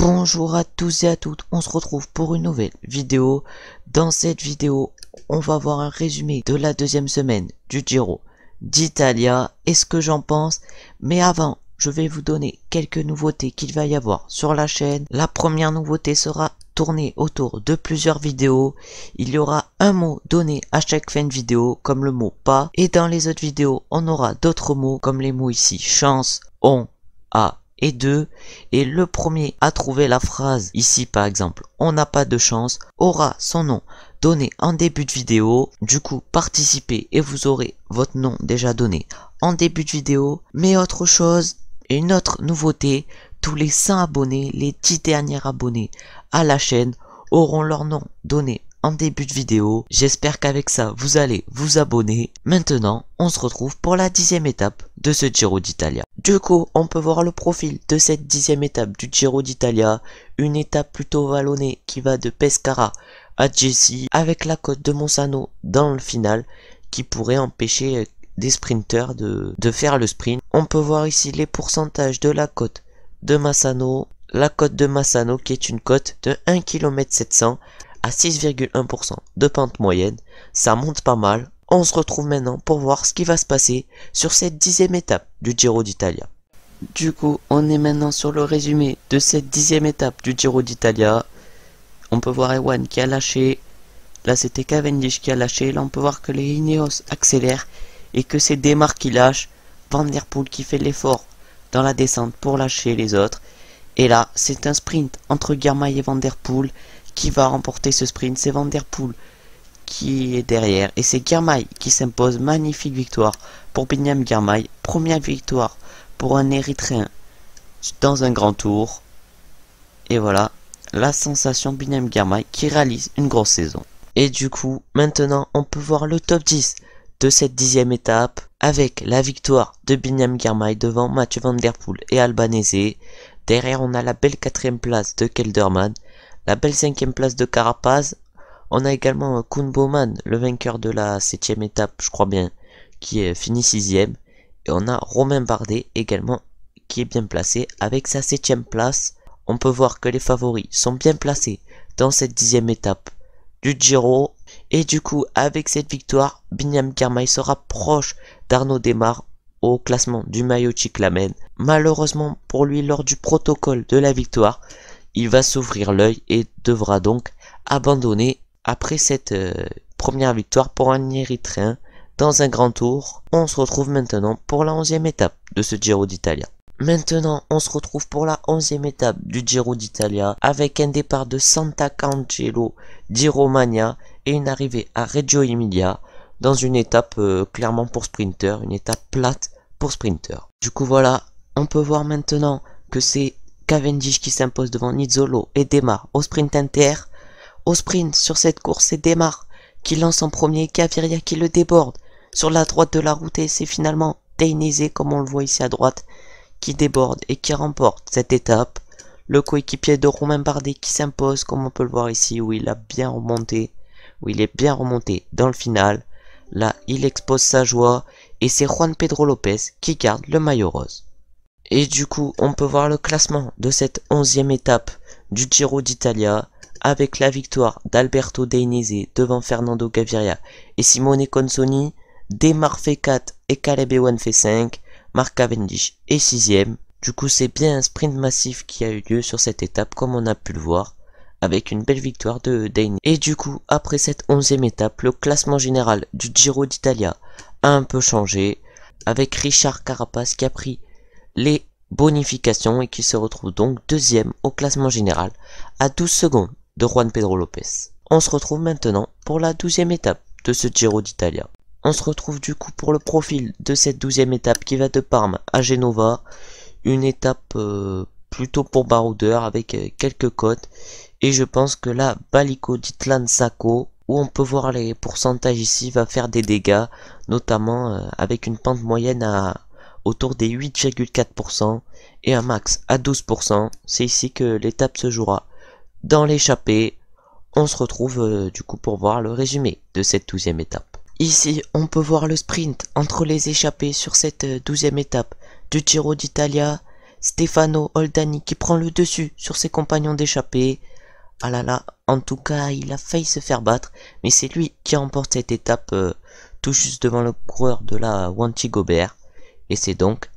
Bonjour à tous et à toutes, on se retrouve pour une nouvelle vidéo. Dans cette vidéo, on va voir un résumé de la deuxième semaine du Giro d'Italia et ce que j'en pense. Mais avant, je vais vous donner quelques nouveautés qu'il va y avoir sur la chaîne. La première nouveauté sera tournée autour de plusieurs vidéos. Il y aura un mot donné à chaque fin de vidéo, comme le mot pas. Et dans les autres vidéos, on aura d'autres mots, comme les mots ici, chance, on, a et 2, et le premier à trouver la phrase, ici par exemple, on n'a pas de chance, aura son nom donné en début de vidéo. Du coup, participez et vous aurez votre nom déjà donné en début de vidéo. Mais autre chose, et une autre nouveauté, tous les 100 abonnés, les 10 derniers abonnés à la chaîne auront leur nom donné en début de vidéo. J'espère qu'avec ça, vous allez vous abonner. Maintenant, on se retrouve pour la 10e étape de ce Giro d'Italia. Du coup, on peut voir le profil de cette 10e étape du Giro d'Italia. Une étape plutôt vallonnée qui va de Pescara à Jesi, avec la côte de Monzano dans le final, qui pourrait empêcher des sprinteurs de faire le sprint. On peut voir ici les pourcentages de la côte de Massano. La côte de Massano qui est une côte de 1 km 700 à 6,1% de pente moyenne. Ça monte pas mal. On se retrouve maintenant pour voir ce qui va se passer sur cette 10e étape du Giro d'Italia. Du coup, on est maintenant sur le résumé de cette 10e étape du Giro d'Italia. On peut voir Ewan qui a lâché. Là, c'était Cavendish qui a lâché. Là, on peut voir que les Ineos accélèrent et que c'est Démar qui lâche. Van der Poel qui fait l'effort dans la descente pour lâcher les autres. Et là, c'est un sprint entre Girmay et Van der Poel. Qui va remporter ce sprint? C'est Van der Poel qui est derrière, et c'est Girmay qui s'impose. Magnifique victoire pour Binyam Girmay, première victoire pour un Érythréen dans un grand tour. Et voilà, la sensation Binyam Girmay qui réalise une grosse saison. Et du coup, maintenant on peut voir le top 10 de cette 10e étape, avec la victoire de Binyam Girmay devant Mathieu Van der Poel et Albanese. Derrière on a la belle 4e place de Kelderman, la belle 5e place de Carapaz. On a également Koen Bouwman, le vainqueur de la 7e étape, je crois bien, qui est fini 6e. Et on a Romain Bardet également, qui est bien placé avec sa 7e place. On peut voir que les favoris sont bien placés dans cette 10e étape du Giro. Et du coup, avec cette victoire, Binyam Girmay se rapproche d'Arnaud Démar au classement du maillot cyclamen. Malheureusement pour lui, lors du protocole de la victoire, il va s'ouvrir l'œil et devra donc abandonner après cette première victoire pour un Érythréen dans un grand tour. On se retrouve maintenant pour la 11e étape de ce Giro d'Italia. Maintenant, on se retrouve pour la 11e étape du Giro d'Italia avec un départ de Sant'Angelo di Romagna et une arrivée à Reggio Emilia dans une étape clairement pour sprinter, une étape plate pour sprinter. Du coup voilà, on peut voir maintenant que c'est Cavendish qui s'impose devant Nizzolo et Démar au sprint inter. Au sprint sur cette course, c'est Démar qui lance en premier, Gaviria qui le déborde sur la droite de la route, et c'est finalement Dainese, comme on le voit ici à droite, qui déborde et qui remporte cette étape. Le coéquipier de Romain Bardet qui s'impose, comme on peut le voir ici, où il est bien remonté dans le final. Là, il expose sa joie, et c'est Juan Pedro Lopez qui garde le maillot rose. Et du coup, on peut voir le classement de cette 11e étape du Giro d'Italia, avec la victoire d'Alberto Dainese devant Fernando Gaviria et Simone Consoni. Démar fait 4 et Caleb Ewan fait 5. Mark Cavendish est 6e. Du coup, c'est bien un sprint massif qui a eu lieu sur cette étape, comme on a pu le voir, avec une belle victoire de Dainese. Et du coup, après cette 11e étape, le classement général du Giro d'Italia a un peu changé, avec Richard Carapaz qui a pris les bonifications et qui se retrouve donc 2e au classement général à 12 secondes de Juan Pedro Lopez. On se retrouve maintenant pour la 12e étape de ce Giro d'Italia. On se retrouve du coup pour le profil de cette 12e étape qui va de Parme à Genova. Une étape plutôt pour baroudeur avec quelques côtes. Et je pense que là, Balico d'Itlan Sacco, où on peut voir les pourcentages ici, va faire des dégâts, notamment avec une pente moyenne à autour des 8,4% et un max à 12%. C'est ici que l'étape se jouera. Dans l'échappée, on se retrouve du coup pour voir le résumé de cette 12e étape. Ici, on peut voir le sprint entre les échappés sur cette 12e étape du Giro d'Italia. Stefano Oldani qui prend le dessus sur ses compagnons d'échappée. Ah là là, en tout cas, il a failli se faire battre, mais c'est lui qui remporte cette étape tout juste devant le coureur de la Wanty Gobert. Et c'est donc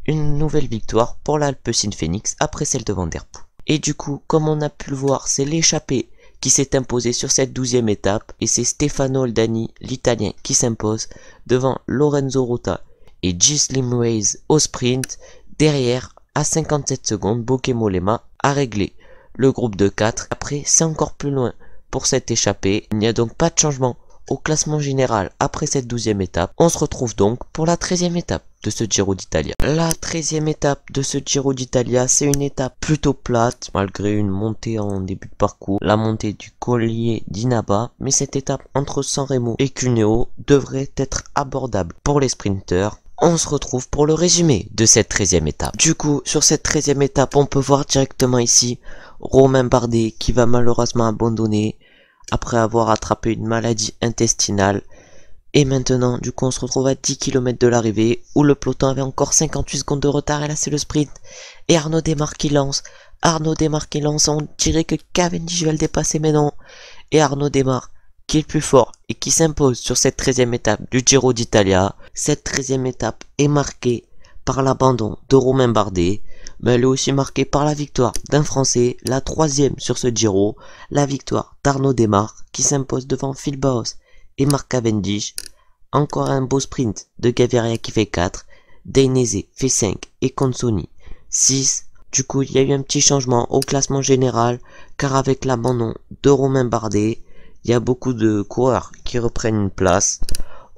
une nouvelle victoire pour l'Alpecin Phoenix après celle de Van Der Poel. Et du coup, comme on a pu le voir, c'est l'échappée qui s'est imposé sur cette 12e étape, et c'est Stefano Oldani, l'Italien, qui s'impose devant Lorenzo Rota et Gislim Reis au sprint. Derrière, à 57 secondes, Bauke Mollema a réglé le groupe de 4. Après, c'est encore plus loin pour cette échappée. Il n'y a donc pas de changement au classement général après cette 12e étape. On se retrouve donc pour la 13e étape de ce Giro d'Italia. La 13e étape de ce Giro d'Italia, c'est une étape plutôt plate, malgré une montée en début de parcours, la montée du collier d'Inaba, mais cette étape entre San Remo et Cuneo devrait être abordable pour les sprinteurs. On se retrouve pour le résumé de cette 13e étape. Du coup, sur cette 13e étape, on peut voir directement ici Romain Bardet qui va malheureusement abandonner après avoir attrapé une maladie intestinale. Et maintenant, du coup, on se retrouve à 10 km de l'arrivée, où le peloton avait encore 58 secondes de retard, et là c'est le sprint. Et Arnaud Démare qui lance. Arnaud Démare qui lance, on dirait que Cavendish va le dépasser, mais non. Et Arnaud Démare, qui est le plus fort, et qui s'impose sur cette 13e étape du Giro d'Italia. Cette 13e étape est marquée par l'abandon de Romain Bardet, mais elle est aussi marquée par la victoire d'un Français, la 3e sur ce Giro, la victoire d'Arnaud Démare, qui s'impose devant Phil Bauhaus et Mark Cavendish. Encore un beau sprint de Gaviria qui fait 4, Dainese fait 5 et Consoni 6. Du coup, il y a eu un petit changement au classement général, car avec l'abandon de Romain Bardet, il y a beaucoup de coureurs qui reprennent une place.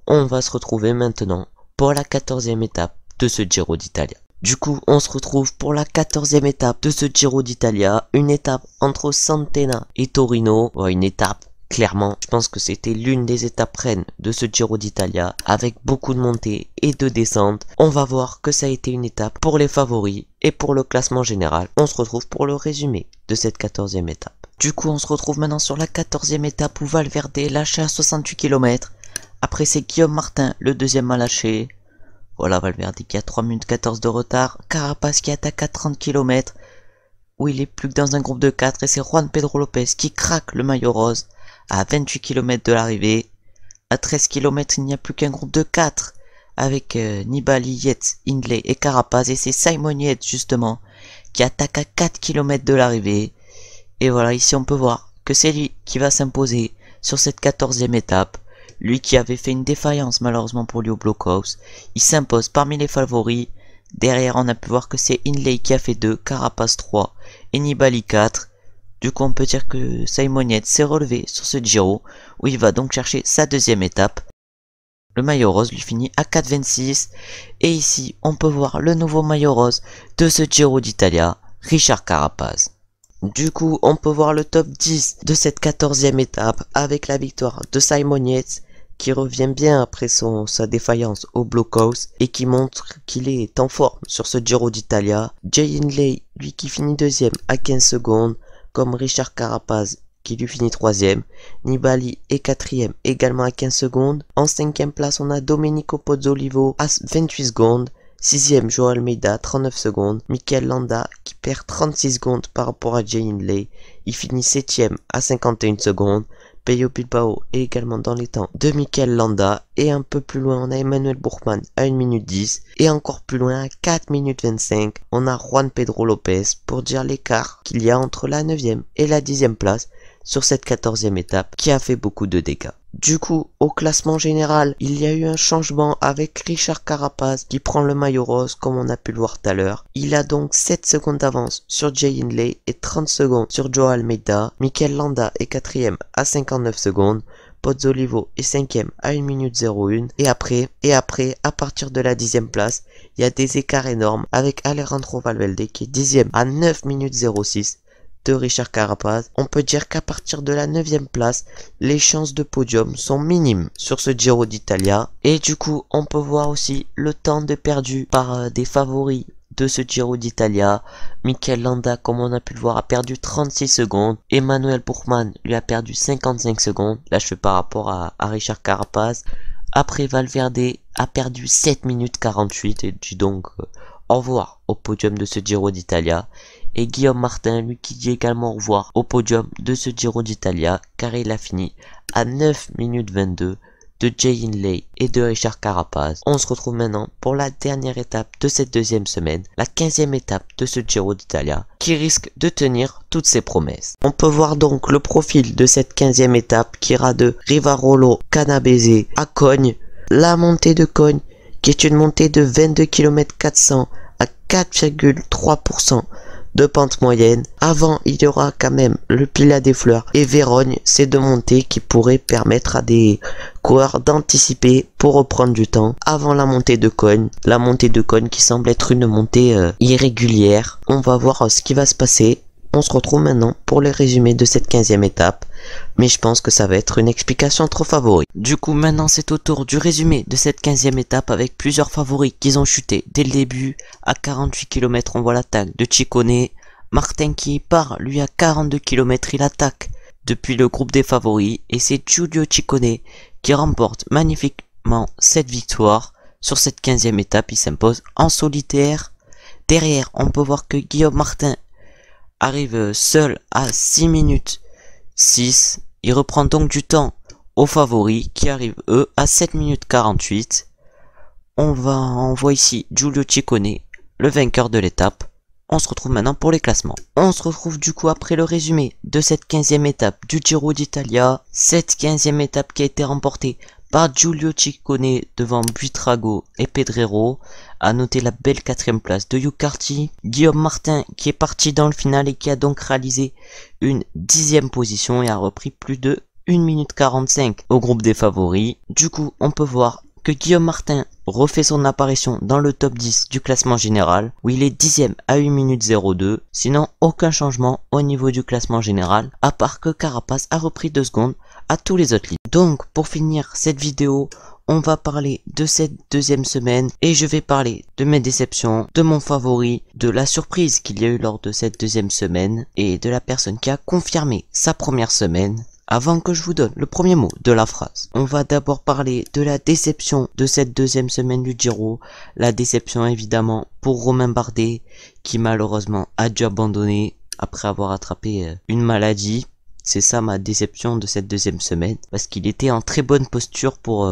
On va se retrouver maintenant pour la 14e étape de ce Giro d'Italia. Du coup, on se retrouve pour la 14e étape de ce Giro d'Italia, une étape entre Santena et Torino. Une étape, clairement, je pense que c'était l'une des étapes reines de ce Giro d'Italia, avec beaucoup de montées et de descentes. On va voir que ça a été une étape pour les favoris et pour le classement général. On se retrouve pour le résumé de cette 14e étape. Du coup, on se retrouve maintenant sur la 14e étape où Valverde lâche à 68 km. Après, c'est Guillaume Martin, le deuxième à lâcher. Voilà, Valverde qui a 3 minutes 14 de retard. Carapaz qui attaque à 30 km, où il est plus que dans un groupe de 4. Et c'est Juan Pedro Lopez qui craque le maillot rose à 28 km de l'arrivée. À 13 km, il n'y a plus qu'un groupe de 4 avec Nibali, Yates, Hindley et Carapaz. Et c'est Simon Yates, justement, qui attaque à 4 km de l'arrivée. Et voilà, ici on peut voir que c'est lui qui va s'imposer sur cette 14e étape. Lui qui avait fait une défaillance malheureusement pour lui au blockhouse. Il s'impose parmi les favoris. Derrière, on a pu voir que c'est Hindley qui a fait 2, Carapaz 3 et Nibali 4. Du coup, on peut dire que Simon Yates s'est relevé sur ce Giro, où il va donc chercher sa deuxième étape. Le maillot rose lui finit à 4,26. Et ici, on peut voir le nouveau maillot rose de ce Giro d'Italia, Richard Carapaz. Du coup, on peut voir le top 10 de cette 14e étape avec la victoire de Simon Yates, qui revient bien après sa défaillance au blockhouse et qui montre qu'il est en forme sur ce Giro d'Italia. Jay Hindley, lui qui finit deuxième à 15 secondes, comme Richard Carapaz qui lui finit troisième. Nibali est quatrième également à 15 secondes. En cinquième place, on a Domenico Pozzolivo à 28 secondes. Sixième, Joao Almeida, 39 secondes. Mikel Landa qui perd 36 secondes par rapport à Jay Hindley. Il finit 7ème à 51 secondes. Pello Bilbao est également dans les temps de Mikel Landa. Et un peu plus loin, on a Emmanuel Buchmann à 1 minute 10. Et encore plus loin, à 4 minutes 25, on a Juan Pedro Lopez pour dire l'écart qu'il y a entre la 9ème et la 10ème place sur cette 14e étape qui a fait beaucoup de dégâts. Du coup, au classement général, il y a eu un changement avec Richard Carapaz qui prend le maillot rose comme on a pu le voir tout à l'heure. Il a donc 7 secondes d'avance sur Jay Hindley et 30 secondes sur Joao Almeida. Mikel Landa est 4ème à 59 secondes. Pozzolivo est 5ème à 1 minute 01. Et après, à partir de la 10ème place, il y a des écarts énormes avec Alejandro Valverde qui est 10ème à 9 minutes 06. De Richard Carapaz. On peut dire qu'à partir de la 9ème place, les chances de podium sont minimes sur ce Giro d'Italia. Et du coup, on peut voir aussi le temps de perdu par des favoris de ce Giro d'Italia. Mikel Landa, comme on a pu le voir, a perdu 36 secondes. Emmanuel Buchmann lui a perdu 55 secondes. Là, je fais par rapport à Richard Carapaz. Après, Valverde a perdu 7 minutes 48 et donc au revoir au podium de ce Giro d'Italia. Et Guillaume Martin, lui, qui dit également au revoir au podium de ce Giro d'Italia, car il a fini à 9 minutes 22 de Jay Hindley et de Richard Carapaz. On se retrouve maintenant pour la dernière étape de cette deuxième semaine, la 15e étape de ce Giro d'Italia, qui risque de tenir toutes ses promesses. On peut voir donc le profil de cette 15e étape qui ira de Rivarolo Canabese à Cogne, la montée de Cogne, qui est une montée de 22 km 400 à 4,3% de pente moyenne. Avant, il y aura quand même le Pilat des Fleurs et Vérogne, ces deux montées qui pourraient permettre à des coureurs d'anticiper pour reprendre du temps avant la montée de Cogne. La montée de Cogne qui semble être une montée irrégulière. On va voir ce qui va se passer. On se retrouve maintenant pour le résumé de cette 15e étape, mais je pense que ça va être une explication trop favori. Du coup, maintenant c'est au tour du résumé de cette 15e étape avec plusieurs favoris qui ont chuté dès le début. À 48 km, on voit l'attaque de Ciccone. Martin qui part, lui à 42 km, il attaque depuis le groupe des favoris et c'est Giulio Ciccone qui remporte magnifiquement cette victoire. Sur cette 15e étape, il s'impose en solitaire. Derrière, on peut voir que Guillaume Martin arrive seul à 6 minutes 6. Il reprend donc du temps aux favoris qui arrivent eux à 7 minutes 48. On voit ici Giulio Ciccone, le vainqueur de l'étape. On se retrouve maintenant pour les classements. On se retrouve du coup après le résumé de cette 15e étape du Giro d'Italia. Cette 15e étape qui a été remportée par Giulio Ciccone devant Buitrago et Pedrero. À noter la belle 4e place de Hugh Carty. Guillaume Martin qui est parti dans le final et qui a donc réalisé une 10e position et a repris plus de 1 minute 45 au groupe des favoris. Du coup, on peut voir que Guillaume Martin refait son apparition dans le top 10 du classement général, où il est 10e à 8 minutes 02. Sinon, aucun changement au niveau du classement général, à part que Carapaz a repris 2 secondes à tous les autres leaders. Donc, pour finir cette vidéo, on va parler de cette deuxième semaine et je vais parler de mes déceptions, de mon favori, de la surprise qu'il y a eu lors de cette deuxième semaine et de la personne qui a confirmé sa première semaine. Avant que je vous donne le premier mot de la phrase, on va d'abord parler de la déception de cette deuxième semaine du Giro. La déception évidemment pour Romain Bardet qui malheureusement a dû abandonner après avoir attrapé une maladie. C'est ça ma déception de cette deuxième semaine parce qu'il était en très bonne posture pour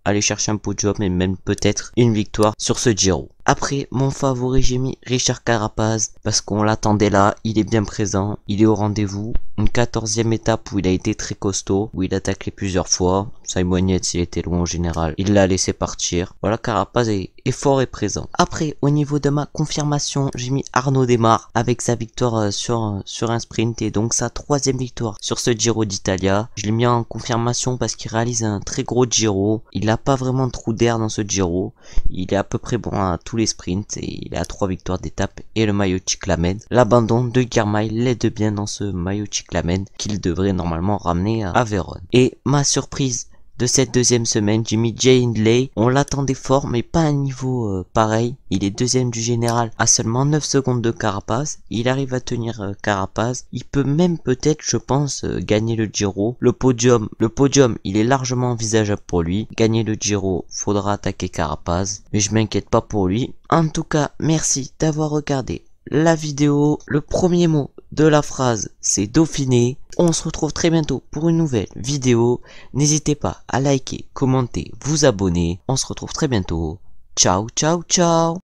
aller chercher un podium et même peut-être une victoire sur ce Giro. Après, mon favori, j'ai mis Richard Carapaz parce qu'on l'attendait là, il est bien présent, il est au rendez-vous. Une 14e étape où il a été très costaud, où il a taclé plusieurs fois. Simon Yates, il était loin en général, il l'a laissé partir. Voilà, Carapaz est fort et présent. Après, au niveau de ma confirmation, j'ai mis Arnaud Démare avec sa victoire sur un sprint et donc sa 3e victoire sur ce Giro d'Italia. Je l'ai mis en confirmation parce qu'il réalise un très gros Giro. Il n'a pas vraiment de trou d'air dans ce Giro. Il est à peu près bon à tous les sprints et il a 3 victoires d'étape et le maillot Cyclamen. L'abandon de Girmay l'aide bien dans ce maillot Cyclamen qu'il devrait normalement ramener à Vérone. Et ma surprise de cette deuxième semaine, j'ai mis Jay Hindley. On l'attendait fort mais pas à un niveau pareil. Il est 2e du général à seulement 9 secondes de Carapaz. Il arrive à tenir Carapaz. Il peut même peut-être, je pense, gagner le Giro. Le podium, il est largement envisageable pour lui. Gagner le Giro, faudra attaquer Carapaz. Mais je m'inquiète pas pour lui. En tout cas, merci d'avoir regardé la vidéo. Le premier mot de la phrase, c'est Dauphiné. On se retrouve très bientôt pour une nouvelle vidéo. N'hésitez pas à liker, commenter, vous abonner. On se retrouve très bientôt. Ciao, ciao, ciao.